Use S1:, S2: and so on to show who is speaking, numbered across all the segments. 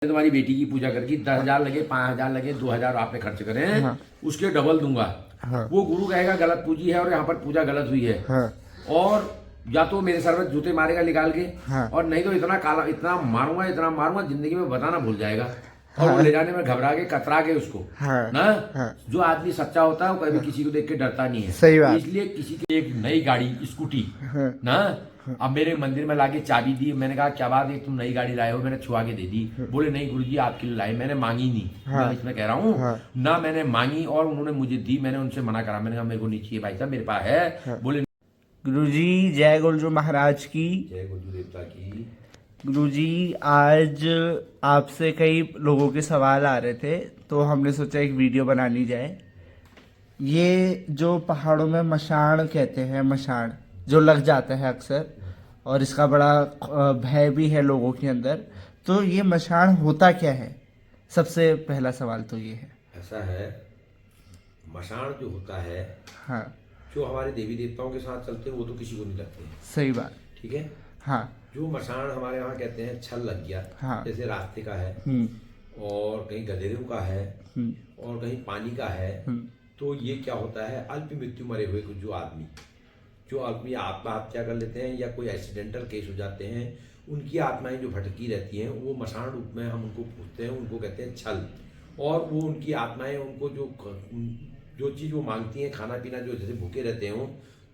S1: तुम्हारी बेटी की पूजा करके 10,000 लगे, 5,000 लगे, 2,000 आपने खर्च करे हैं,
S2: हाँ।
S1: उसके डबल दूंगा।
S2: हाँ।
S1: वो गुरु कहेगा गलत पूजी है और यहाँ पर पूजा गलत हुई है।
S2: हाँ।
S1: और या तो मेरे सर में जूते मारेगा निकाल के,
S2: हाँ।
S1: और नहीं तो इतना काला इतना मारूंगा जिंदगी में बताना भूल जाएगा। और वो ले जाने में घबरा के कतरा के उसको।
S2: हाँ।
S1: ना
S2: हाँ।
S1: जो आदमी सच्चा होता है वो कभी किसी को देख के डरता नहीं है।
S2: सही बात।
S1: इसलिए किसी की एक नई गाड़ी स्कूटी
S2: हाँ।
S1: ना अब मेरे मंदिर में लाके चाबी दी। मैंने कहा क्या बात है तुम नई गाड़ी लाए हो? मैंने छुआ के दे दी। बोले नहीं गुरुजी आपके लिए लाई, मैंने मांगी नहीं।
S2: हाँ।
S1: मैं इसमें कह रहा हूँ
S2: हाँ।
S1: ना मैंने मांगी और उन्होंने मुझे दी। मैंने उनसे मना करा, मैंने कहा मेरे को नहीं चाहिए भाई साहब, मेरे पास है।
S2: हाँ।
S1: बोले
S2: गुरुजी जय गुरुजू महाराज की।
S1: जय गुरुजू देवता की।
S2: गुरुजी आज आपसे कई लोगों के सवाल आ रहे थे तो हमने सोचा एक वीडियो बना ली जाए। ये जो पहाड़ों में मशाण कहते हैं, मशाण जो लग जाता है अक्सर, और इसका बड़ा भय भी है लोगों के अंदर, तो ये मशाण होता क्या है? सबसे पहला सवाल तो ये है।
S1: ऐसा है, मशाण जो होता है,
S2: हाँ।
S1: जो हमारे देवी देवताओं के साथ चलते हैं वो तो किसी को नहीं लगते हैं।
S2: सही बात।
S1: ठीक है।
S2: हाँ।
S1: जो मशाण हमारे यहाँ कहते हैं छल लग गया।
S2: हाँ।
S1: जैसे रास्ते का है और कहीं गधेरों का है और कहीं पानी का है। तो ये क्या होता है, अल्प मृत्यु मरे हुए कुछ जो आदमी आत्महत्या कर लेते हैं या कोई एक्सीडेंटल केस हो जाते हैं, उनकी आत्माएं जो भटकी रहती हैं वो मशाण रूप में हम उनको पूछते हैं, उनको कहते हैं छल। और वो उनकी आत्माएं उनको जो चीज़ वो मांगती हैं, खाना पीना, जो जैसे भूखे रहते हों,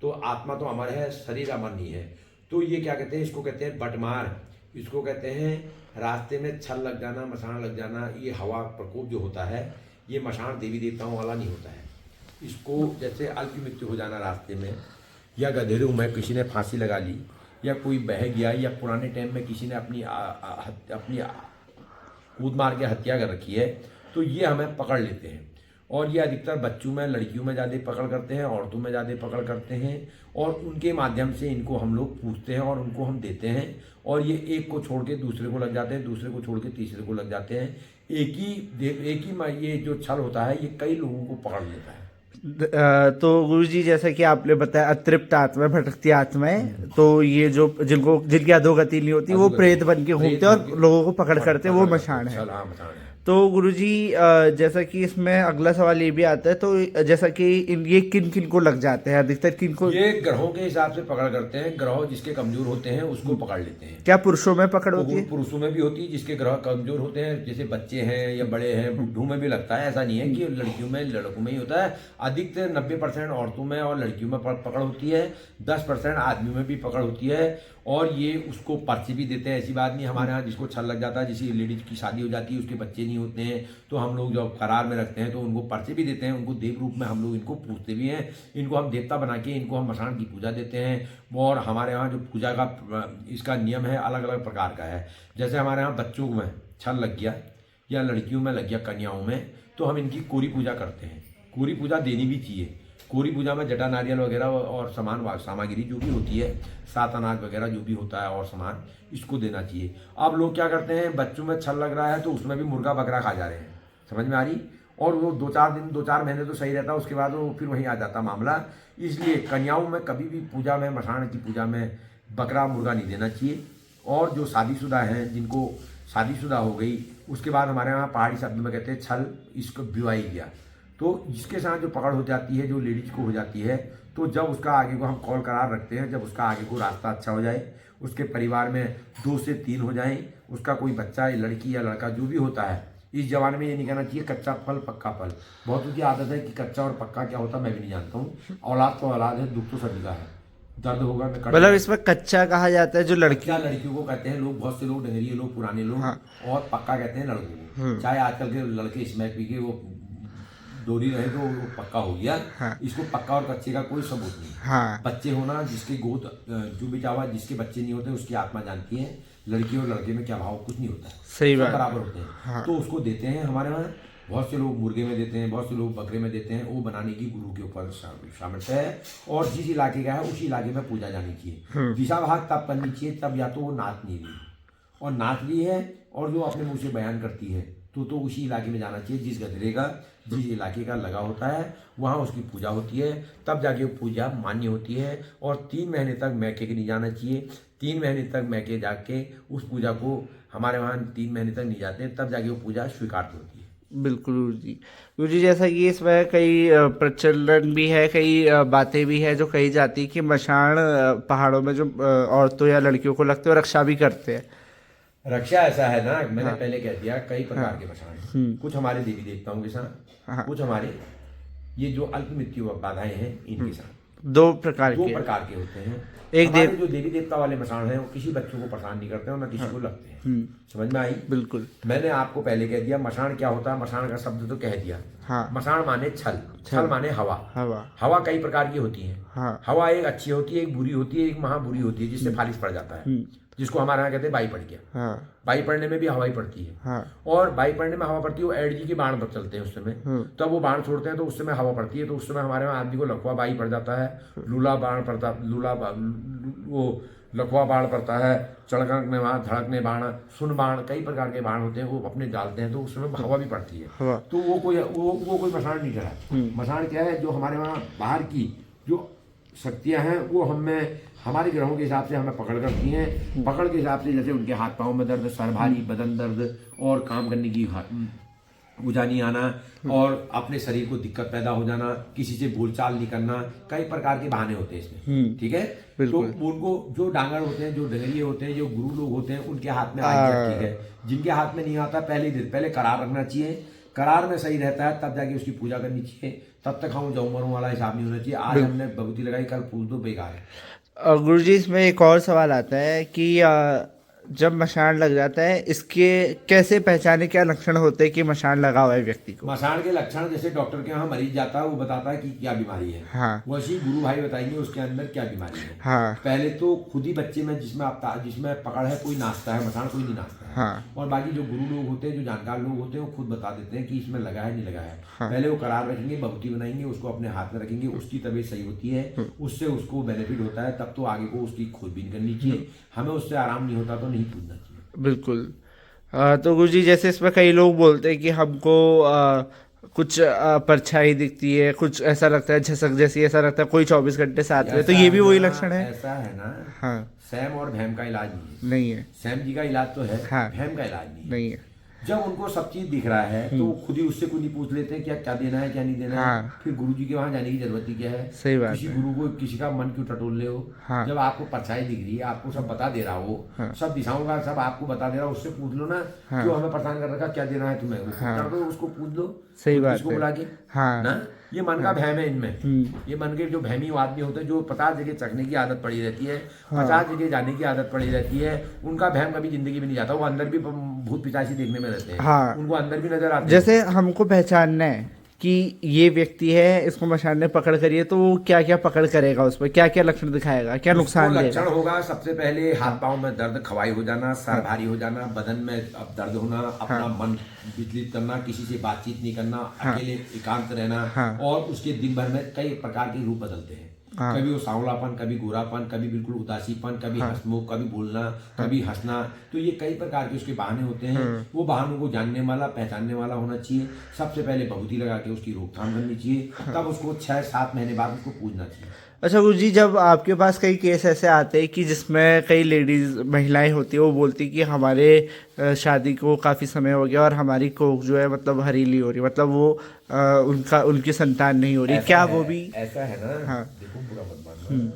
S1: तो आत्मा तो अमर है, शरीर अमर नहीं है। तो ये क्या कहते हैं, इसको कहते हैं बटमार। इसको कहते हैं रास्ते में छल लग जाना, मशाण लग जाना। ये हवा प्रकोप जो होता है, ये मशाण देवी देवताओं वाला नहीं होता है। इसको जैसे अल्प मृत्यु हो जाना रास्ते में, या गधेरों में किसी ने फांसी लगा ली, या कोई बह गया, या पुराने टाइम में किसी ने अपनी कूद मार के हत्या कर रखी है, तो ये हमें पकड़ लेते हैं। और ये अधिकतर बच्चों में, लड़कियों में ज़्यादा पकड़ करते हैं, औरतों में ज़्यादा पकड़ करते हैं। और उनके माध्यम से इनको हम लोग पूछते हैं और उनको हम देते हैं। और ये एक को छोड़ के दूसरे को लग जाते हैं, दूसरे को छोड़ के तीसरे को लग जाते हैं। एक ही ये जो छल होता है ये कई लोगों को पकड़ लेता है।
S2: तो गुरुजी जैसा कि आपने बताया अतृप्त आत्मा, भटकती आत्माएं, तो ये जो जिनकी अधोगति नहीं होती वो प्रेत बन के घूमते हैं और लोगों को पकड़ करते हैं, वो मशाण है। तो गुरुजी जैसा कि इसमें अगला सवाल ये भी आता है, तो जैसा कि ये किन किन को लग जाते हैं, अधिकतर किन को?
S1: ये ग्रहों के हिसाब से पकड़ करते हैं। ग्रह जिसके कमजोर होते हैं उसको पकड़ लेते हैं।
S2: क्या पुरुषों में पकड़ होती है?
S1: पुरुषों में भी होती है, जिसके ग्रह कमजोर होते हैं, जैसे बच्चे हैं या बड़े हैं, बुढ़ू में भी लगता है। ऐसा नहीं है कि लड़कियों में लड़कों में ही होता है। अधिकतर 90% औरतों में और लड़कियों में पकड़ होती है। 10% आदमियों में भी पकड़ होती है। और ये उसको पर्चे भी देते हैं। ऐसी बात नहीं, हमारे यहाँ जिसको छल लग जाता है, जिसकी लेडीज की शादी हो जाती है, उसके बच्चे नहीं होते हैं, तो हम लोग जब करार में रखते हैं तो उनको पर्चे भी देते हैं। उनको देव रूप में हम लोग इनको पूजते भी हैं। इनको हम देवता बना के इनको हम मशाण की पूजा देते हैं। और हमारे यहाँ जो पूजा का इसका नियम है अलग अलग प्रकार का है। जैसे हमारे यहाँ बच्चों में छल लग गया या लड़कियों में लग गया, कन्याओं में, तो हम इनकी कोरी पूजा करते हैं। कोरी पूजा देनी भी चाहिए। कोरी पूजा में जटा नारियल वगैरह और सामग्री जो भी होती है, 7 अनाज वगैरह जो भी होता है और सामान, इसको देना चाहिए। अब लोग क्या करते हैं, बच्चों में छल लग रहा है तो उसमें भी मुर्गा बकरा खा जा रहे हैं। समझ में आ रही? और वो 2-4 महीने तो सही रहता है, उसके बाद वो फिर वहीं आ जाता मामला। इसलिए कन्याओं में कभी भी पूजा में, मशाण की पूजा में बकरा मुर्गा नहीं देना चाहिए। और जो शादीशुदा हैं, जिनको शादीशुदा हो गई, उसके बाद हमारे यहाँ पहाड़ी शब्द में कहते हैं छल, इसको बिवाई गया, तो जिसके साथ जो पकड़ हो जाती है, जो लेडीज को हो जाती है, तो जब उसका आगे को हम कॉल करार रखते हैं, जब उसका आगे को रास्ता अच्छा हो जाए, उसके परिवार में 2 से 3 हो जाए, उसका कोई बच्चा, लड़की या लड़का जो भी होता है। इस जमाने में ये नहीं कहना चाहिए कच्चा फल पक्का फल। बहुत की आदत है कि कच्चा और पक्का क्या होता है मैं भी नहीं जानता हूँ। औलाद तो औलाद है, दुख तो सभी का है। दर्द होगा मैं
S2: मतलब इसमें कच्चा कहा जाता है जो
S1: लड़कियों को कहते हैं लोग, बहुत से लोग डंगरिये लोग, पुराने लोग।
S2: हाँ।
S1: और पक्का कहते हैं लड़कों को। चाहे आजकल के लड़के स्मैक पी के वो डोरी रहे तो वो पक्का हो गया।
S2: हाँ।
S1: इसको पक्का और कच्चे का कोई सबूत नहीं।
S2: हाँ।
S1: बच्चे होना, जिसकी गोद जो भी चावा, जिसके बच्चे नहीं होते उसकी आत्मा जानती है लड़की और लड़के में क्या भाव, कुछ नहीं होता है,
S2: सही बात,
S1: बराबर होते हैं।
S2: हाँ।
S1: तो उसको देते हैं हमारे वहाँ। बहुत से लोग मुर्गे में देते हैं, बहुत से लोग बकरे में देते हैं। वो बनाने की गुरु के ऊपर सामर्थ्य है। और जिस इलाके का है उसी इलाके में पूजा जानी चाहिए। दिशा भाग तब करनी चाहिए तब या तो वो नाच नहीं रही, और नाच रही है और जो अपने मुंह से बयान करती है तो उसी इलाके में जाना चाहिए जिस गधरे का जिस इलाके का लगा होता है, वहाँ उसकी पूजा होती है, तब जाके वो पूजा मान्य होती है। और 3 महीने तक मैके के नहीं जाना चाहिए। 3 महीने तक मैके जाके उस पूजा को, हमारे वहाँ 3 महीने तक नहीं जाते हैं, तब जाके वो पूजा स्वीकार होती है।
S2: बिल्कुल गुरु जी जैसा कि इसमें कई प्रचलन भी है, कई बातें भी है जो कही जाती है कि मशान पहाड़ों में जो औरतों या लड़कियों को लगते हैं, रक्षा भी करते हैं।
S1: रक्षा ऐसा है ना, मैंने पहले कह दिया, कई प्रकार के मशान हैं। कुछ हमारे देवी देवताओं के साथ, कुछ हमारे ये जो अल्प मृत्यु बाधाएं हैं इनके साथ।
S2: 2 प्रकार
S1: दो
S2: के
S1: प्रकार के होते हैं।
S2: एक
S1: हमारे जो देवी देवता वाले मसान हैं वो किसी बच्चों को परेशान नहीं करते हैं और ना किसी को लगते हैं। समझ में आई?
S2: बिल्कुल।
S1: मैंने आपको पहले कह दिया मसान क्या होता है। मसान का शब्द तो कह दिया।
S2: हाँ।
S1: मसान माने छल, छल माने हवा। हवा कई प्रकार की होती है।
S2: हाँ।
S1: हवा एक अच्छी होती है, एक बुरी होती है, एक महा बुरी होती है जिससे फालिश पड़ जाता है, जिसको हमारे यहाँ कहते हैं बाई पड़ गया।
S2: हाँ।
S1: बाई पड़ने में भी हवा ही पड़ती है।
S2: हाँ।
S1: और बाई पड़ने में हवा पड़ती है, वो एड जी के बाण पर चलते हैं उस समय, तब वो बाण छोड़ते हैं तो उस समय हवा पड़ती है, तो उस समय हमारे यहाँ आदमी को लखवा बाई पड़ जाता है, लूला बाण पड़ता, वो लखवा बाण पड़ता है, चढ़कने बाण, धड़कने बाण, सुन बाण, कई प्रकार के बाण होते हैं, वो अपने डालते हैं तो उस समय हवा भी पड़ती है। तो वो कोई मसान नहीं करा। मसान क्या है, जो हमारे वहाँ बाहर की जो शक्तियाँ हैं वो हमें हमारे ग्रहों के हिसाब से हमें पकड़ करती हैं। पकड़ के हिसाब से जैसे उनके हाथ पाँव में दर्द, सर भारी, बदन दर्द और काम करने की उजानी आना और अपने शरीर को दिक्कत पैदा हो जाना, किसी से बोलचाल नहीं करना, कई प्रकार के बहाने होते हैं इसमें। ठीक है, तो उनको जो डांगर होते हैं, जो डंगरिये होते हैं, जो गुरु लोग होते हैं, उनके हाथ में आ गया। ठीक है, जिनके हाथ में नहीं आता पहले करार रखना चाहिए। करार में सही रहता है तब जाके उसकी पूजा करनी चाहिए। तब तक हम जाऊँ मरूँ वाला हिसाब नहीं होना चाहिए। आज हमने भगवती लगाई, कल पूछ दो, बेकार है।
S2: गुरुजी इसमें एक और सवाल आता है कि जब मशान लग जाता है, इसके कैसे पहचाने, क्या लक्षण होते हैं कि मशान लगा हुआ है व्यक्ति को?
S1: मशान के लक्षण जैसे डॉक्टर के यहाँ मरीज जाता है, वो बताता है कि क्या बीमारी है।
S2: हाँ।
S1: वैसे गुरु भाई बताएंगे उसके अंदर क्या बीमारी है।
S2: हाँ।
S1: पहले तो खुद ही बच्चे में जिसमें पकड़ है कोई नाचता है मशान, कोई नहीं नाचता है।
S2: हाँ।
S1: और बाकी जो गुरु लोग होते हैं, जो जानकार लोग होते हैं, वो खुद बता देते हैं कि इसमें लगा है नहीं लगा है।
S2: हाँ।
S1: पहले वो करार रखेंगे, भभूति बनाएंगे, उसको अपने हाथ में रखेंगे, उसकी तबीयत सही होती है, उससे उसको बेनिफिट होता है, तब तो आगे को उसकी खोजबीन करनी चाहिए। हमें उससे आराम नहीं होता तो नहीं पूछना चाहिए।
S2: बिल्कुल। तो गुरुजी जैसे इसमें कई लोग बोलते हैं कि हमको कुछ परछाई दिखती है, कुछ ऐसा लगता है झसक जैसी, ऐसा लगता है कोई 24 घंटे साथ में, तो ये भी वही लक्षण है?
S1: ऐसा है ना।
S2: हाँ।
S1: सैम और भैम का इलाज
S2: नहीं है।
S1: सैम जी का इलाज तो है।
S2: हाँ।
S1: भैम का इलाज
S2: नहीं है।
S1: जब उनको सब चीज दिख रहा है तो खुद ही उससे कोई नहीं पूछ लेते हैं क्या देना है क्या नहीं देना है। फिर गुरु जी के वहाँ जाने की जरूरत ही क्या है?
S2: सही बात
S1: किसी गुरु को किसी का मन क्यों टटोल ले हो? जब आपको परछाई दिख रही है, आपको सब बता दे रहा हो, सब दिशाओं का सब आपको बता दे रहा हो, उससे पूछ लो ना, क्यों हमें परेशान कर रखा, क्या देना है तुम्हें? कर दो, उसको पूछ लो।
S2: सही बात
S1: इसको बुला के ना, ये मन का भैम है इनमें। ये मन के जो भैमी आदमी होते हैं, जो 50 जगह चखने की आदत पड़ी रहती है, 50 जगह जाने की आदत पड़ी रहती है, उनका भैम कभी जिंदगी में नहीं जाता। वो अंदर भी भूत पिशाची देखने में रहते हैं। उनको अंदर भी नजर आते हैं।
S2: जैसे हमको पहचानना है कि ये व्यक्ति है, इसको मशान ने पकड़ करी है, तो वो क्या क्या पकड़ करेगा, उस पर क्या क्या लक्षण दिखाएगा, क्या नुकसान देगा?
S1: लक्षण होगा सबसे पहले हाथ पांव में दर्द, खवाई हो जाना, सर भारी हो जाना, बदन में अब दर्द होना, अपना मन विचलित करना, किसी से बातचीत नहीं करना, अकेले एकांत रहना, और उसके दिन भर में कई प्रकार के रूप बदलते हैं। कभी वो सांवलापन, कभी गोरापन, कभी बिल्कुल उदासीपन, कभी हंसमुख, कभी बोलना, कभी हंसना। तो ये कई प्रकार के उसके बहाने होते हैं। वो बहानों को जानने वाला, पहचानने वाला होना चाहिए। सबसे पहले भभूति लगा के उसकी रोकथाम करनी चाहिए, तब उसको 6-7 महीने बाद उसको पूजना चाहिए।
S2: अच्छा गुरुजी, जब आपके पास कई केस ऐसे आते हैं कि जिसमें कई लेडीज महिलाएं होती है, वो बोलती कि हमारे शादी को काफ़ी समय हो गया और हमारी कोख जो है मतलब हरीली हो रही, मतलब वो उनकी संतान नहीं हो रही, क्या वो भी
S1: ऐसा है ना?
S2: हाँ।
S1: देखो बुरा मत मानना,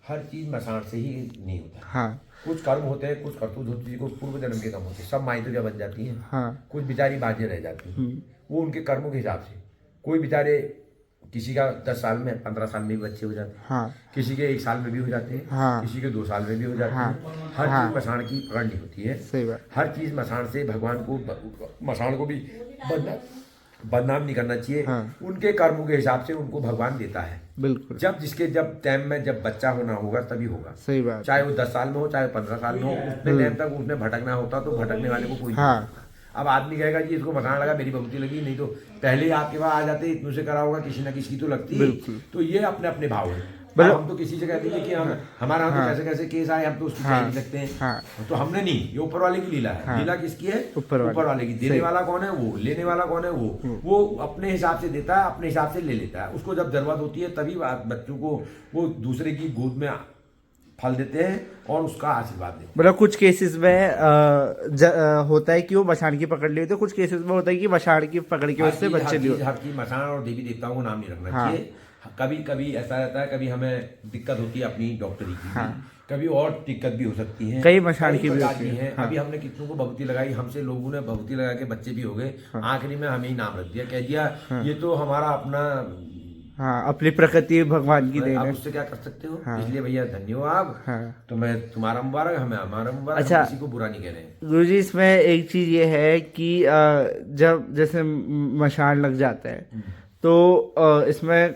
S1: हर चीज मसान से ही नहीं होता।
S2: हाँ।
S1: कुछ कर्म होते हैं, कुछ करतूत होती है, कुछ पूर्व जन्म के कर्म होते हैं, सब माइतरियाँ बन जाती हैं।
S2: हाँ।
S1: कुछ बेचारी बाजें रह जाती हैं, वो उनके कर्मों के हिसाब से। कोई बेचारे किसी का 10 साल में, 15 साल में भी बच्चे हो जाते हैं।
S2: हाँ।
S1: किसी के 1 साल में भी हो जाते हैं।
S2: हाँ।
S1: किसी के 2 साल में भी हो जाते हैं। हर चीज मसान की पकड़नी होती है।
S2: सही बात।
S1: हर चीज मसान से भगवान को, मसान को भी बदनाम नहीं करना चाहिए। उनके कर्मों के हिसाब से उनको भगवान देता है।
S2: बिल्कुल।
S1: जब टाइम में जब बच्चा होना होगा तभी होगा।
S2: सही बात।
S1: चाहे वो 10 साल में हो, चाहे 15 साल में हो, उतने टाइम तक उसने भटकना होता तो भटकने वाले को कोई नहीं। अब आदमी कहेगा जी इसको मसान लगा, मेरी भभूति लगी, नहीं तो पहले ही आपके पास आ जाते, इतने से करा होगा, किसी ना किसी की तो लगती है। तो ये अपने अपने भाव है।
S2: मतलब-
S1: हम तो किसी से कहते हैं कि हम हमारा हम तो कैसे कैसे केस आए, हम तो उसको कह नहीं सकते हैं।
S2: हाँ।
S1: तो हमने नहीं, ये ऊपर वाले की लीला है। लीला किसकी है?
S2: ऊपर
S1: वाले की। देने वाला कौन है? वो। लेने वाला कौन है? वो अपने हिसाब से देता है, अपने हिसाब से ले लेता है। उसको जब जरूरत होती है तभी बच्चों को वो दूसरे की गोद में फल देते हैं और उसका आशीर्वाद देते हैं।
S2: मतलब कुछ केसेस में होता है कि वो मशान की पकड़ ली होती है, कुछ केसेस में होता है कि मशान की पकड़ की वजह से बच्चे नहीं होते।
S1: हर चीज मसान और देवी देवताओं को नाम नहीं रखना चाहिए। कभी कभी ऐसा रहता है, कभी हमें दिक्कत होती है अपनी डॉक्टरी की, कभी और दिक्कत भी हो सकती है,
S2: कई मशान की भी
S1: प्रकार
S2: होती
S1: की
S2: है।
S1: है। अभी हमने कितनों को भभूति लगाई, हमसे लोगों ने भभूति लगा के बच्चे भी हो गए। आखिरी में हमें ही नाम रख दिया, कह दिया ये तो हमारा अपना
S2: अपनी प्रकृति भगवान की देन
S1: आप
S2: है।
S1: उससे क्या कर सकते हो। इसलिए भैया धन्यवाद। तो मैं तुम्हारा मुबारक, हमें हमारा मुबारक।
S2: अच्छा।
S1: हम किसी को बुरा नहीं कह रहे हैं।
S2: गुरुजी इसमें एक चीज ये है कि जब जैसे मशान लग जाता है तो इसमें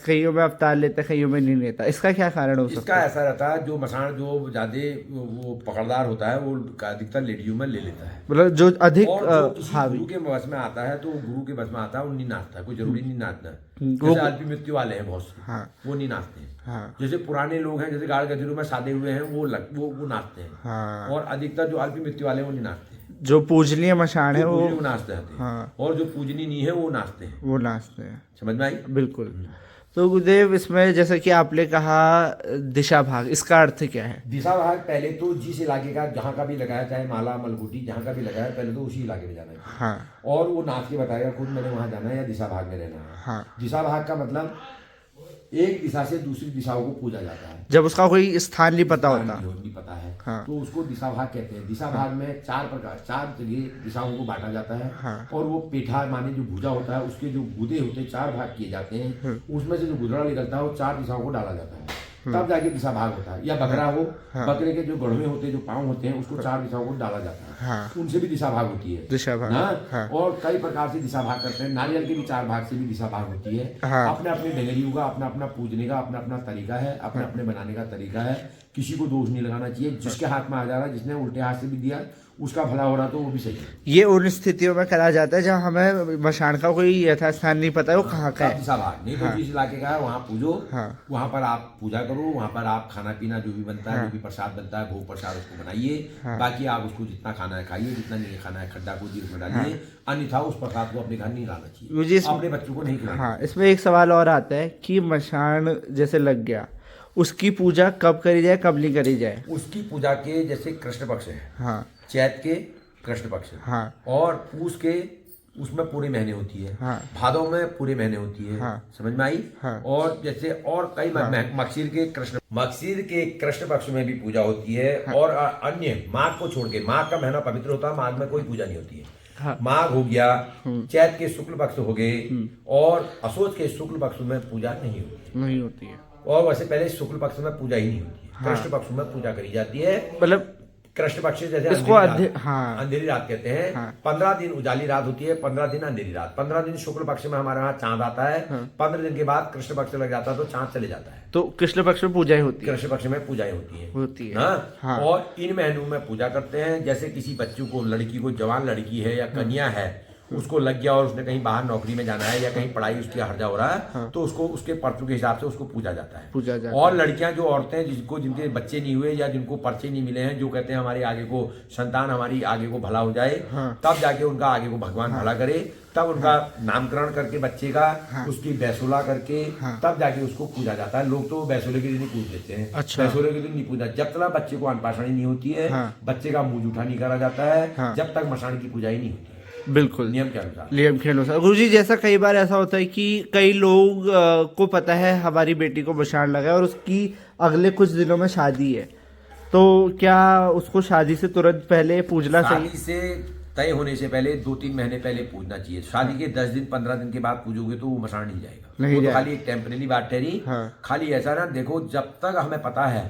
S2: कईयों में अवतार लेता है, कईयों में नहीं लेता, इसका क्या कारण हो सकता
S1: इसका ऐसा रहता है, जो मसान जो ज्यादा वो पकड़दार होता है वो अधिकतर लेडियों में ले लेता है।
S2: मतलब जो अधिक
S1: और जो किसी
S2: हावी
S1: गुरु के बस में आता है तो गुरु के बस में आता है, वो नहीं नाचता है। कोई जरूरी नहीं नाचना है। जैसे अल्पी मृत्यु वाले हैं बहुत से, वो नहीं नाचते हैं। जैसे पुराने लोग हैं, जैसे गाड़ गजरू में साधे हुए हैं, वो नाचते हैं। और अधिकतर जो अल्पी मृत्यु वाले हैं वो नहीं नाचते।
S2: जो पूजनीय मशान है वो
S1: नाचते हैं, और जो पूजनीय नहीं है वो नाचते हैं।
S2: वो नाचते हैं।
S1: समझ में आई?
S2: बिल्कुल। तो गुरुदेव इसमें जैसे कि आपने कहा दिशा भाग, इसका अर्थ क्या है?
S1: दिशा भाग पहले तो जिस इलाके का जहाँ का भी लगाया, चाहे माला मलगुटी जहाँ का भी लगाया, पहले तो उसी इलाके में जाना है।
S2: हाँ।
S1: और वो नाच के बताएगा खुद मैंने वहाँ जाना है या दिशा भाग में रहना है।
S2: हाँ।
S1: दिशा भाग का मतलब एक दिशा से दूसरी दिशाओं को पूजा जाता है।
S2: जब उसका कोई स्थान नहीं पता होता,
S1: नहीं पता है,
S2: हाँ।
S1: तो उसको दिशा भाग कहते हैं। दिशा भाग में चार जगह दिशाओं को बांटा जाता है।
S2: हाँ।
S1: और वो पेठा माने जो भुजा होता है, उसके जो गुदे होते हैं, चार भाग किए जाते हैं। उसमें से जो गुदड़ा निकलता है वो चार दिशाओं को डाला जाता है, तब जाके दिशा भाग होता है। या बकरा हो, बकरे के जो गढ़वे होते हैं, जो पाँव होते हैं, उसको चार दिशाओं को डाला जाता है। उनसे भी दिशा भाग होती है।
S2: दिशा भाग।
S1: हाँ। और कई प्रकार से दिशा भाग करते हैं। नारियल के भी चार भाग से भी दिशा भाग होती है। अपने अपने डंगरियों का अपना अपना पूजने का अपना अपना तरीका है, अपने अपने बनाने का तरीका है। किसी को दोष नहीं लगाना चाहिए। जिसके हाथ में आ जा रहा है, जिसने उल्टे हाथ से भी दिया, उसका भला हो रहा तो वो भी सही है।
S2: ये उन स्थितियों में करा जाता है जहाँ हमें मशान का कोई यथास्थान नहीं पता है, वो कहाँ का है।
S1: दिशा भाग नहीं तो जिस इलाके का है वहाँ पूजो, वहाँ पर आप पूजा करो, वहाँ पर आप खाना पीना जो भी बनता है, जो भी प्रसाद बनता है, भोग प्रसाद उसको बनाइए। बाकी आप उसको जितना खाना है खाइए, जितना नहीं खाना है खड्डा को जीव में डालिए। अन्यथा उस प्रसाद को अपने घर नहीं लाना चाहिए, अपने बच्चों को नहीं खिलाना।
S2: हाँ, इसमें एक सवाल और आता है कि मशान जैसे लग गया, उसकी पूजा कब करी जाए, कब नहीं करी जाए?
S1: उसकी पूजा के जैसे कृष्ण पक्ष है,
S2: हाँ।
S1: चैत के कृष्ण पक्ष है,
S2: हाँ।
S1: और पूस के उसमें पूरे महीने होती है।
S2: हाँ।
S1: भादव में पूरे महीने होती है।
S2: हाँ।
S1: समझ में आई?
S2: हाँ।
S1: और जैसे और कई मगसीर के कृष्ण पक्ष में भी पूजा होती है। और अन्य माघ को छोड़ के, माघ का महीना पवित्र होता है, माघ में कोई पूजा नहीं होती है।
S2: हाँ।
S1: माघ हो गया, चैत के शुक्ल पक्ष हो गए, और असोज के शुक्ल पक्ष में पूजा नहीं होती है। और वैसे पहले शुक्ल पक्ष में पूजा ही नहीं होती है। कृष्ण पक्ष में पूजा करी जाती है।
S2: मतलब
S1: कृष्ण पक्ष जैसे अंधेरी रात कहते हैं। 15 दिन उजाली रात होती है, 15 दिन अंधेरी रात। 15 दिन शुक्ल पक्ष में हमारे यहाँ चांद आता है। 15 दिन के बाद कृष्ण पक्ष लग जाता है तो चांद चले जाता है।
S2: तो कृष्ण पक्ष में पूजाएं होती है।
S1: कृष्ण पक्ष में पूजाएं होती है। हाँ। और इन महीनों में पूजा करते हैं। जैसे किसी बच्चों को, लड़की को, जवान लड़की है या कन्या है, उसको लग गया और उसने कहीं बाहर नौकरी में जाना है या कहीं पढ़ाई उसकी हर्जा हो रहा है, तो उसको उसके पर्चों के हिसाब से उसको पूजा जाता है। और लड़कियां जो औरतें जिनके बच्चे नहीं हुए या जिनको पर्चे नहीं मिले हैं, जो कहते हैं हमारी आगे को संतान, हमारी आगे को भला हो जाए, तब जाके उनका आगे को भगवान भला करे, तब उनका नामकरण करके बच्चे का, उसकी बैसोला करके, तब जाके उसको पूजा जाता है। लोग तो बैसोले के दिन ही पूज लेते हैं।
S2: अच्छा।
S1: बैसोले के दिन नहीं पूजा। जब तक बच्चे को अन्नप्राशनी नहीं होती है, बच्चे का मुंह जूठा नहीं करा जाता है, जब तक मशान की पूजा ही नहीं होती।
S2: बिल्कुल
S1: नियम के
S2: अनुसार। गुरुजी जैसा कई बार ऐसा होता है कि कई लोग को पता है हमारी बेटी को मशान लगा है और उसकी अगले कुछ दिनों में शादी है, तो क्या उसको शादी से तुरंत पहले पूजना चाहिए?
S1: शादी से तय होने से पहले 2-3 महीने पहले पूजना चाहिए। शादी के 10 दिन 15 दिन के बाद पूजोगे तो वो मशान नहीं जाएगा। वो तो खाली एक टेम्परेरी बात ठहरी। खाली ऐसा ना देखो, जब तक हमें पता है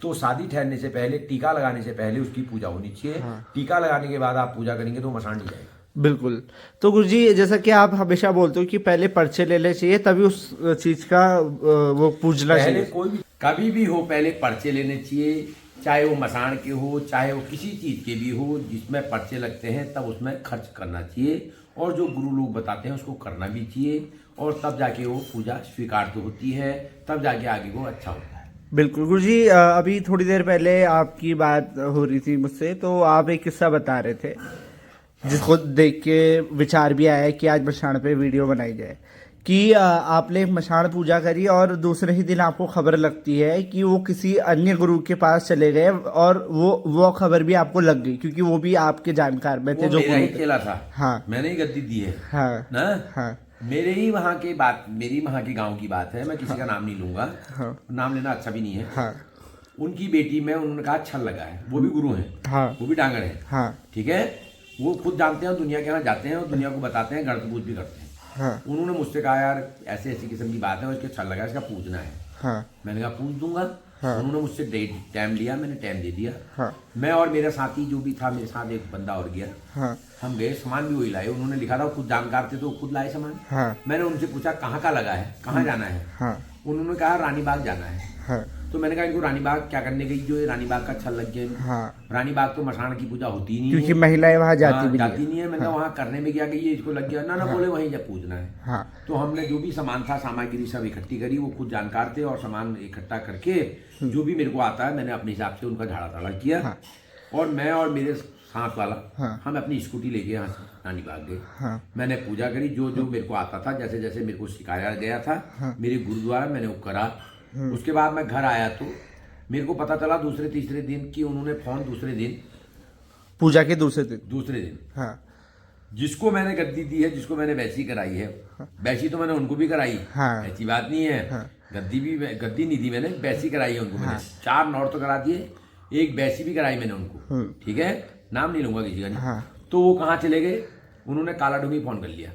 S1: तो शादी ठहरने से पहले, टीका लगाने से पहले उसकी पूजा होनी चाहिए। टीका लगाने के बाद आप पूजा करेंगे तो मशान नहीं जाएगा।
S2: बिल्कुल। तो गुरुजी जैसा कि आप हमेशा बोलते हो कि पहले पर्चे लेने चाहिए, तभी उस चीज का वो पूजना चाहिए।
S1: कोई भी कभी भी हो, पहले पर्चे लेने चाहिए। चाहे वो मसाण के हो, चाहे वो किसी चीज़ के भी हो, जिसमें पर्चे लगते हैं तब उसमें खर्च करना चाहिए, और जो गुरु लोग बताते हैं उसको करना भी चाहिए, और तब जाके वो पूजा स्वीकार तो होती है, तब जाके आगे वो अच्छा होता है।
S2: बिल्कुल गुरुजी, अभी थोड़ी देर पहले आपकी बात हो रही थी मुझसे, तो आप एक किस्सा बता रहे थे जिसको देख के विचार भी आया कि आज मशाण पे वीडियो बनाई जाए, कि आपने एक मशाण पूजा करी और दूसरे ही दिन आपको खबर लगती है कि वो किसी अन्य गुरु के पास चले गए, और वो खबर भी आपको लग गई क्योंकि वो भी आपके जानकार में थे,
S1: वो
S2: जो
S1: मेरा
S2: गुरु
S1: ही
S2: थे।
S1: चेला था।
S2: हाँ
S1: मैंने ही गद्दी दी है
S2: हाँ
S1: ना।
S2: हाँ
S1: मेरे ही वहाँ के बात, मेरी वहाँ के गांव की बात है, मैं किसी का नाम नहीं लूंगा,
S2: हाँ
S1: नाम लेना अच्छा भी नहीं है।
S2: हाँ
S1: उनकी बेटी में उन्होंने कहा छल लगा है, वो भी गुरु हैं,
S2: हाँ
S1: वो भी डांगर हैं,
S2: हाँ
S1: ठीक है, वो खुद जानते हैं, दुनिया के यहाँ जाते हैं और दुनिया को बताते हैं, गणित पूछ भी करते हैं।
S2: हाँ
S1: उन्होंने मुझसे कहा यार ऐसे ऐसी किस्म की बात है और इसके छल लगा है, इसका पूछना है।
S2: हाँ
S1: मैंने कहा पूछ दूंगा।
S2: हाँ।
S1: उन्होंने मुझसे टाइम लिया, मैंने टाइम दे दिया।
S2: हाँ
S1: मैं और मेरा साथी जो भी था, मेरे साथ एक बंदा और गया,
S2: हाँ
S1: हम गए, सामान भी वही लाए, उन्होंने लिखा था, खुद जानकार थे तो खुद लाए सामान।
S2: हाँ
S1: मैंने उनसे पूछा कहाँ का लगा है, कहाँ जाना है।
S2: हाँ
S1: उन्होंने कहा रानी बाग जाना है।
S2: हाँ
S1: तो मैंने कहा इनको रानी बाग क्या करने गई, जो ये रानी बाग का छल लग गया।
S2: हाँ
S1: रानी बाग तो मसाण की पूजा होती ही नहीं
S2: क्योंकि
S1: है,
S2: महिलाएं वहां जाती
S1: हाँ,
S2: भी नहीं
S1: जाती नहीं है। मैंने वहाँ करने में क्या कि ये इसको लग गया ना, बोले वहीं जब पूजना है।
S2: हाँ
S1: तो हमने जो भी सामान था, सामग्री सब इकट्ठी करी, वो खुद जानकार थे, और सामान इकट्ठा करके जो भी मेरे को आता है मैंने अपने हिसाब से उनका झाड़ा ताड़ा किया।
S2: हाँ।
S1: और मैं और मेरे साथ वाला
S2: हाँ।
S1: हम अपनी स्कूटी लेके यहाँ से रानी बाग गए।
S2: हाँ
S1: मैंने पूजा करी, जो जो मेरे को आता था, जैसे जैसे मेरे को सिखाया गया था मेरे गुरु द्वारा, मैंने वो करा। उसके बाद मैं घर आया तो मेरे को पता चला दूसरे तीसरे दिन कि उन्होंने फोन दूसरे दिन,
S2: पूजा के दूसरे दिन हाँ
S1: जिसको मैंने गद्दी दी है, जिसको मैंने वैसी कराई है, वैसी तो मैंने उनको भी कराई,
S2: हाँ।
S1: ऐसी बात नहीं है।
S2: हाँ।
S1: गद्दी नहीं दी मैंने, वैसी कराई है उनको। मैंने 4 नौर तो करा दिए, एक वैसी भी कराई मैंने उनको, ठीक है, नाम नहीं लूंगा किसी का नहीं।
S2: हाँ।
S1: तो वो कहाँ चले गए, उन्होंने काला डूंगी फोन कर लिया,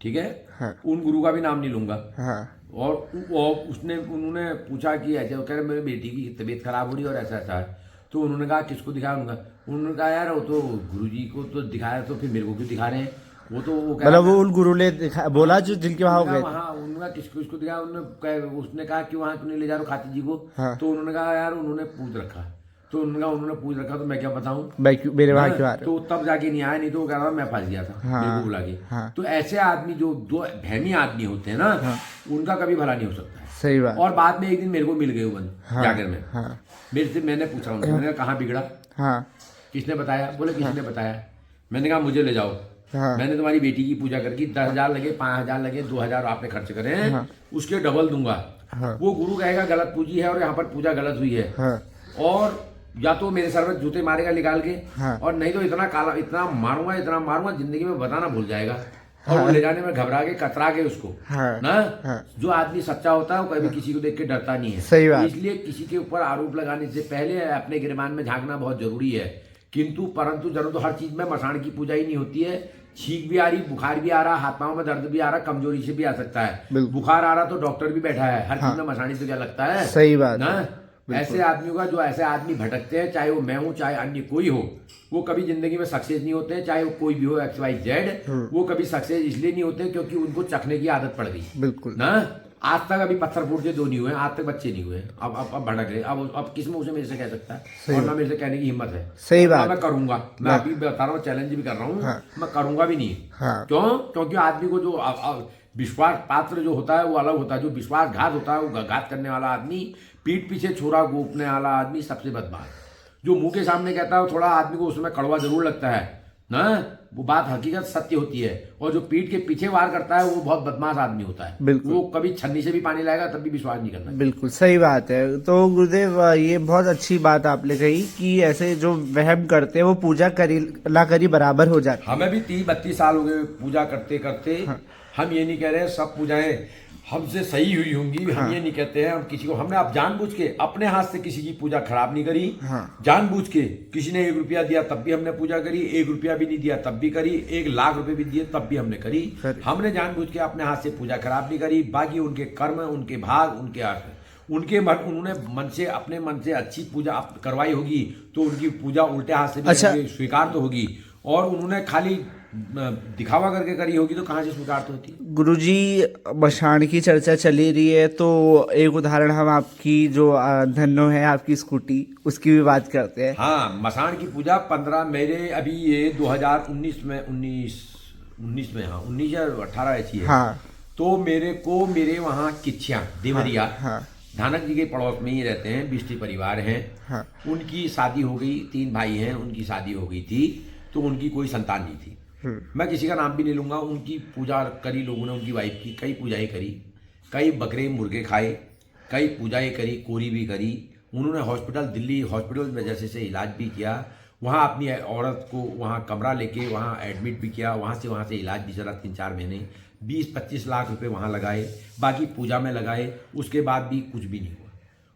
S1: ठीक है,
S2: हाँ।
S1: उन गुरु का भी नाम नहीं लूंगा।
S2: हाँ
S1: और उन्होंने पूछा कि ऐसे, कह रहे मेरी बेटी की तबीयत खराब हो रही है और ऐसा ऐसा है। तो उन्होंने कहा किसको दिखाया, उन्होंने कहा यार वो तो गुरुजी को तो दिखाया, तो फिर मेरे को क्यों दिखा रहे हैं। वो तो वो
S2: मतलब वो उन गुरु ने बोला जो जिनके वहां गए।
S1: वहाँ उन्होंने कहा किसको दिखाया, उसने कहा कि वहाँ क्यों नहीं ले जा रहे हो खाती जी को।
S2: हाँ।
S1: तो उन्होंने कहा यार उन्होंने पूछ रखा, तो उन्होंने पूछ रखा तो मैं क्या बताऊं,
S2: मेरे वहां क्यों आ रहे हो?
S1: तो तब जाके नहीं आया, नहीं तो वो कह रहा मैं फंस गया था,
S2: हाँ।
S1: मेरे को बुला के।
S2: हाँ।
S1: तो ऐसे आदमी जो दो भैमी आदमी होते हैं ना, उनका कभी भला नहीं हो सकता है।
S2: सही बात।
S1: और बाद में एक दिन मेरे को मिल गए वो बंद
S2: हाँ।
S1: जागर में।
S2: हाँ
S1: मेरे से मैंने पूछा उनसे, मैंने कहा कहाँ बिगड़ा,
S2: हाँ
S1: किसने बताया, बोले किसी ने बताया। मैंने कहा मुझे ले जाओ,
S2: हाँ
S1: मैंने तुम्हारी बेटी की पूजा करके 10,000 लगे, 5,000 लगे, 2,000 आपने खर्च करे हैं,
S2: हाँ।
S1: उसके डबल दूंगा।
S2: हाँ।
S1: वो गुरु कहेगा गलत पूजी है और यहाँ पर पूजा गलत हुई है,
S2: हाँ
S1: और या तो मेरे सर में जूते मारेगा निकाल के,
S2: हाँ।
S1: और नहीं तो इतना मारूंगा जिंदगी में बताना भूल जाएगा। और वो ले जाने में घबरा के कतरा के उसको,
S2: हाँ।
S1: ना,
S2: हाँ।
S1: जो आदमी सच्चा होता है वो कभी किसी को देख के डरता नहीं है।
S2: सही बात।
S1: इसलिए किसी के ऊपर आरोप लगाने से पहले अपने गिरबान में झांकना बहुत जरूरी है। परंतु जरूर तो हर चीज में मसाण की पूजा ही नहीं होती है। छींक भी आ रही, बुखार भी आ रहा, हाथ पांव में दर्द भी आ रहा, कमजोरी से भी आ सकता है। बुखार आ रहा तो डॉक्टर भी बैठा है, हर चीज में मसाणी तो क्या लगता है।
S2: सही बात
S1: ना, ऐसे आदमियों का, जो ऐसे आदमी भटकते हैं, चाहे वो मैं हूँ चाहे अन्य कोई हो, वो कभी जिंदगी में सक्सेस नहीं होते हैं। चाहे वो कोई भी हो, XYZ, वो कभी सक्सेस इसलिए नहीं होते क्योंकि उनको चखने की आदत पड़ गई।
S2: बिल्कुल
S1: ना, आज तक अभी पत्थर फूट के 2 नहीं हुए, आज तक बच्चे नहीं हुए। अब भटक गए। अब किस मुंह से मेरे से कह सकता है, और ना मेरे से कहने की हिम्मत है।
S2: सही बात।
S1: मैं करूंगा, मैं अभी बता रहा हूँ, चैलेंज भी कर रहा हूँ।
S2: हाँ।
S1: मैं करूंगा भी नहीं।
S2: हाँ।
S1: क्यों? क्योंकि आदमी को जो विश्वास पात्र जो होता है वो अलग होता है। जो विश्वासघात होता है, वो घात करने वाला आदमी, पीठ पीछे छोरा गोपने वाला आदमी सबसे बदमाश। जो मुंह के सामने कहता है, थोड़ा आदमी को उसमें कड़वा जरूर लगता है ना, वो बात हकीकत सत्य होती है। और जो पीठ के पीछे वार करता है वो बहुत बदमाश आदमी होता है।
S2: बिल्कुल।
S1: वो कभी छन्नी से भी पानी लाएगा तब भी विश्वास नहीं करना।
S2: बिल्कुल सही बात है। तो गुरुदेव, ये बहुत अच्छी बात आपने कही कि ऐसे जो वहम करते हैं वो पूजा करी ना करी बराबर हो जाती है।
S1: हमें भी 30-32 साल हो गए पूजा करते करते। हम ये नहीं कह रहे सब पूजाएं हमसे सही हुई होंगी, हम ये नहीं कहते हैं। हम किसी को, हमने अब जानबूझ के अपने हाथ से किसी की पूजा खराब नहीं करी। जानबूझ के किसी ने 1 रुपया दिया तब भी हमने पूजा करी, 1 रुपया भी नहीं दिया तब भी करी, 1 लाख रुपए भी दिए तब भी हमने करी। हमने जानबूझ के अपने हाथ से पूजा खराब नहीं करी। बाकी उनके कर्म, उनके भाग, उनके अर्थ, उन्होंने मन से, अपने मन से अच्छी पूजा करवाई होगी तो उनकी पूजा उल्टे हाथ से भी स्वीकार तो होगी। और उन्होंने खाली दिखावा करके करी होगी तो कहाँ से स्वीकार होती है।
S2: गुरुजी, मशान की चर्चा चली रही है तो एक उदाहरण हम आपकी जो धन्नो है आपकी स्कूटी, उसकी भी बात करते हैं।
S1: हाँ, मसान की पूजा 15 मेरे अभी ये 2019 में 19 में, हाँ 19 या 18 ऐसी है।
S2: हाँ।
S1: तो मेरे वहाँ किच्छिया देवरिया,
S2: हाँ।
S1: धानक जी के पड़ोस में ही रहते हैं, बिष्टी परिवार हैं।
S2: हाँ।
S1: उनकी शादी हो गई, 3 भाई हैं, उनकी शादी हो गई थी तो उनकी कोई संतान नहीं थी। मैं किसी का नाम भी नहीं लूंगा। उनकी पूजा करी लोगों ने, उनकी वाइफ की कई पूजाएं करी, कई बकरे मुर्गे खाए, कई पूजाएं करी, कोरी भी करी। उन्होंने दिल्ली हॉस्पिटल में जैसे से इलाज भी किया, वहाँ अपनी औरत को वहाँ कमरा लेके वहाँ एडमिट भी किया, वहाँ से इलाज भी चला 3-4 महीने, 20-25 लाख रुपए वहाँ लगाए, बाकी पूजा में लगाए, उसके बाद भी कुछ भी नहीं हुआ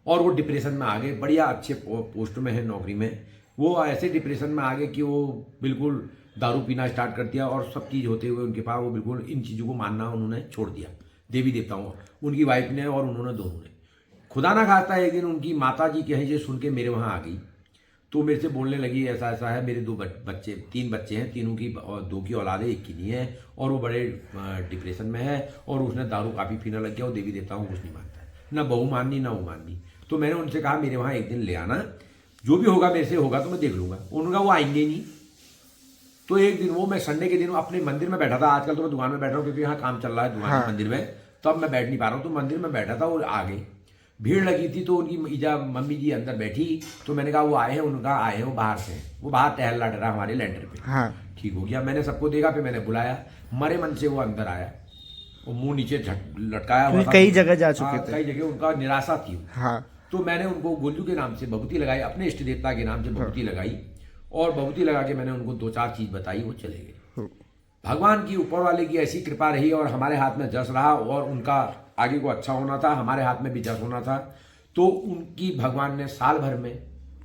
S1: और वो डिप्रेशन में आ गए। बढ़िया अच्छे पोस्ट में है, नौकरी में, वो ऐसे डिप्रेशन में आ गए कि वो बिल्कुल दारू पीना स्टार्ट कर दिया और सब चीज़ होते हुए उनके पास वो बिल्कुल इन चीज़ों को मानना उन्होंने छोड़ दिया, देवी देवताओं, उनकी वाइफ ने और उन्होंने दोनों ने। खुदा ना खास्ता एक दिन उनकी माता जी कहीं से सुन के मेरे वहाँ आ गई तो मेरे से बोलने लगी ऐसा ऐसा है, मेरे 3 बच्चे हैं, तीनों की 2 की औलाद है, 1 की नहीं है, और वो बड़े डिप्रेशन में है और उसने दारू काफ़ी पीना लग गया और देवी देवताओं को कुछ नहीं मानता है, ना बहू माननी ना वो माननी। तो मैंने उनसे कहा मेरे वहाँ एक दिन ले आना, जो भी होगा मेरे से होगा तो मैं देख लूँगा। उनका वो आएंगे ही नहीं। तो एक दिन वो मैं संडे के दिन अपने मंदिर में बैठा था, आजकल तो मैं दुकान में बैठ रहा हूँ क्योंकि यहाँ काम चल रहा है दुकान में, मंदिर में, तब मैं बैठ नहीं पा रहा हूँ, तो मंदिर में बैठा था और आ गए, भीड़ लगी थी तो उनकी ईजा मम्मी जी अंदर बैठी, तो मैंने कहा वो आए हैं, उनका आए हैं वो बाहर से, वो बाहर टहल रहा हमारे लेंटर पे।
S2: हाँ।
S1: ठीक हो गया, मैंने सबको देखा, फिर मैंने बुलाया, मरे मन से वो अंदर आया, वो मुंह नीचे लटकाया हुआ था,
S2: कई जगह जा चुके थे,
S1: कई जगह उनका निराशा थी।
S2: हाँ।
S1: तो मैंने उनको गोलजू के नाम से भभूति लगाई, अपने इष्ट देवता के नाम से भभूति लगाई, और भभूति लगा के मैंने उनको 2-4 चीज बताई, वो चले गए। भगवान की ऊपर वाले की ऐसी कृपा रही और हमारे हाथ में जस रहा, और उनका आगे को अच्छा होना था, हमारे हाथ में भी जस होना था, तो उनकी भगवान ने साल भर में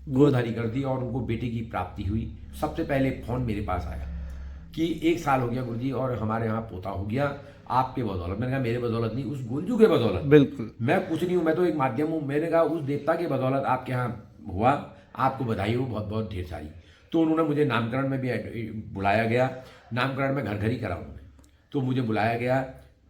S1: गोधरी कर दी और उनको बेटे की प्राप्ति हुई। सबसे पहले फोन मेरे पास आया कि 1 साल हो गया गुरुजी और हमारे यहाँ पोता हो गया आपके बदौलत। मैंने कहा मेरे बदौलत नहीं, उस गोलजू के बदौलत।
S2: बिल्कुल, मैं
S1: कुछ नहीं हूँ, मैं तो एक माध्यम हूँ। मैंने कहा उस देवता के बदौलत आपके यहाँ हुआ, आपको बधाई हो बहुत बहुत ढेर सारी। तो उन्होंने मुझे नामकरण में भी बुलाया गया, नामकरण में घर ही करा उन्होंने, तो मुझे बुलाया गया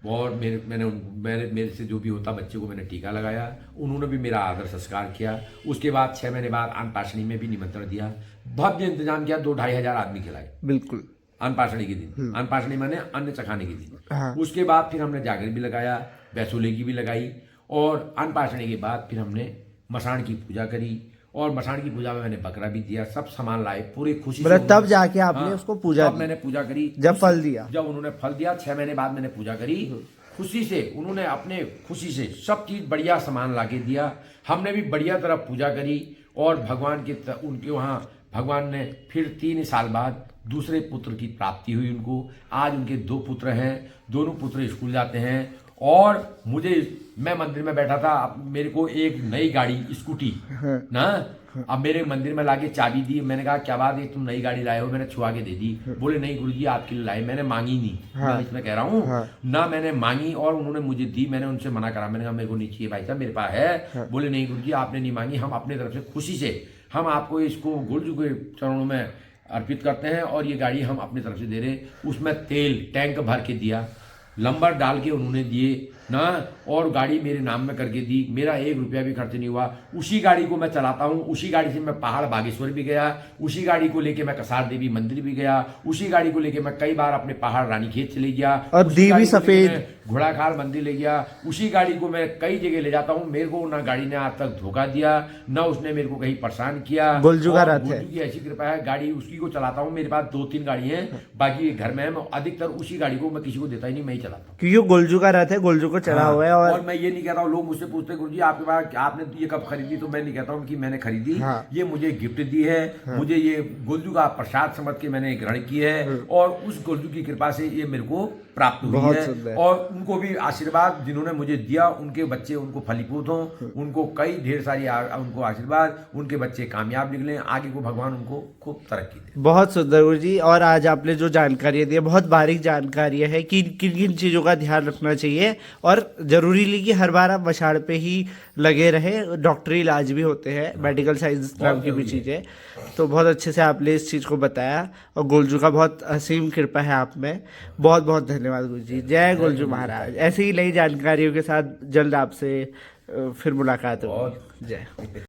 S1: और मेरे से जो भी होता बच्चे को मैंने टीका लगाया, उन्होंने भी मेरा आदर संस्कार किया। उसके बाद 6 महीने बाद अन्नप्राशनी में भी निमंत्रण दिया, भव्य इंतजाम किया, 2-2.5 हजार आदमी खिलाए।
S2: बिल्कुल,
S1: अन्नप्राशनी के दिन, अन्नप्राशनी माने अन्न चखाने के दिन।
S2: हाँ।
S1: उसके बाद फिर हमने जागर भी लगाया, बैसोले की भी लगाई, और अन्नप्राशनी के बाद फिर हमने मसान की पूजा करी, और मसान की पूजा में मैंने बकरा भी दिया, सब सामान लाए पूरी खुशी से।
S2: तब जाके आपने उसको पूजा,
S1: मैंने पूजा करी,
S2: जब फल दिया,
S1: जब उन्होंने फल दिया 6 महीने बाद मैंने पूजा करी खुशी से। उन्होंने अपने खुशी से सब चीज बढ़िया सामान लाके दिया, हमने भी बढ़िया तरह पूजा करी, और भगवान के उनके वहाँ भगवान ने फिर 3 साल बाद दूसरे पुत्र की प्राप्ति हुई उनको। आज उनके 2 पुत्र हैं, दोनों पुत्र स्कूल जाते हैं, और मैं मंदिर में बैठा था, मेरे को एक नई गाड़ी स्कूटी ना, अब मेरे मंदिर में लाके चाबी दी। मैंने कहा क्या बात है तुम नई गाड़ी लाए हो, मैंने छुआ के दे दी। बोले नहीं गुरुजी आपके लिए लाई, मैंने मांगी नहीं। मैं इसमें कह रहा हूँ ना, मैंने मांगी और उन्होंने मुझे दी, मैंने उनसे मना करा, मैंने कहा मेरे को नहीं चाहिए भाई साहब, मेरे पास है। बोले नहीं गुरुजी आपने नहीं मांगी, हम अपने तरफ से खुशी से हम आपको इसको गोलजू के चरणों में अर्पित करते हैं, और ये गाड़ी हम अपनी तरफ से दे रहे। उसमें तेल टैंक भर के दिया, लंबर डाल के उन्होंने दिए ना, और गाड़ी मेरे नाम में करके दी, मेरा 1 रुपया भी खर्च नहीं हुआ। उसी गाड़ी को मैं चलाता हूँ, उसी गाड़ी से मैं पहाड़ बागेश्वर भी गया, उसी गाड़ी को लेके मैं कसार देवी मंदिर भी गया, उसी गाड़ी को लेके मैं कई बार अपने पहाड़ रानीखेत चले गया,
S2: और देवी सफेद
S1: घोड़ाखाल मंदिर ले गया। उसी गाड़ी को मैं कई जगह ले जाता हूँ। मेरे को ना गाड़ी ने आज तक धोखा दिया, ना उसने मेरे को कहीं परेशान किया।
S2: गोलजू का रथ है,
S1: की ऐसी कृपा है, गाड़ी उसी को चलाता हूँ। मेरे पास 2-3 गाड़ी हैं, बाकी घर में है, मैं अधिकतर उसी गाड़ी को मैं किसी को देता ही नहीं, मैं ही चलाता हूँ,
S2: क्योंकि गोलजू का रथ है, गोलजू को चढ़ा हुआ है।
S1: और मैं ये नहीं कहता हूँ, लोग मुझसे पूछते हैं गुरुजी आपके पास आपने ये कब खरीदी, तो मैं नहीं कहता हूँ कि मैंने खरीदी, ये मुझे गिफ्ट दी है, मुझे ये गोलजू का प्रसाद समझ के मैंने ग्रहण की है, और उस गोलजू की कृपा से ये मेरे को प्राप्त हुई है। और उनको भी आशीर्वाद जिन्होंने मुझे दिया, उनके बच्चे उनको फलीभूत हों, उनको कई ढेर सारी उनको आशीर्वाद, उनके बच्चे कामयाब निकले, आगे को भगवान उनको खूब तरक्की दे।
S2: बहुत सुंदर गुरुजी, और आज आपने जो जानकारी दी है बहुत बारीक जानकारी है कि किन किन चीज़ों का ध्यान रखना चाहिए, और ज़रूरी नहीं कि हर बार आप मशाड़ पे ही लगे रहे, डॉक्टरी इलाज भी होते हैं, मेडिकल साइंस नाम की भी चीज़ें। तो बहुत अच्छे से आपने इस चीज़ को बताया और गोलजू का बहुत असीम कृपा है आप में। बहुत बहुत धन्यवाद गुरु जी। जय गोलजू महाराज। ऐसे ही नई जानकारियों के साथ जल्द आपसे फिर मुलाकात होगी। जय।